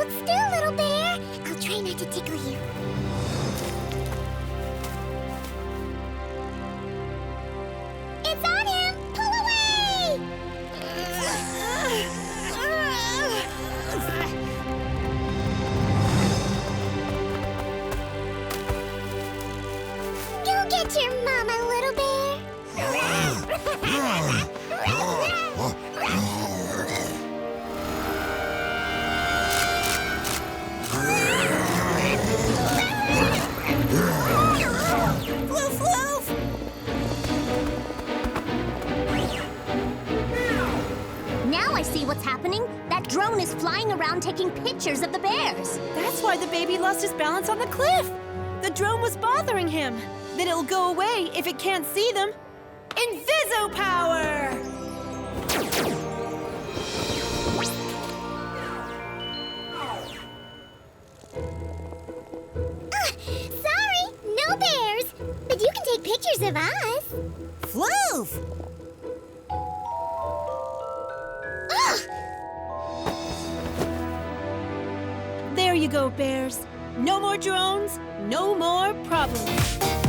Hold still, little bear. I'll try not to tickle you. It's on him! Pull away! Go get your mama, little bear. Floof, floof! Now I see what's happening. That drone is flying around taking pictures of the bears. That's why the baby lost his balance on the cliff. The drone was bothering him. Then it'll go away if it can't see them. Inviso power! Sorry, no bears. But you can take pictures of us. Floof! There you go, bears. No more drones, no more problems.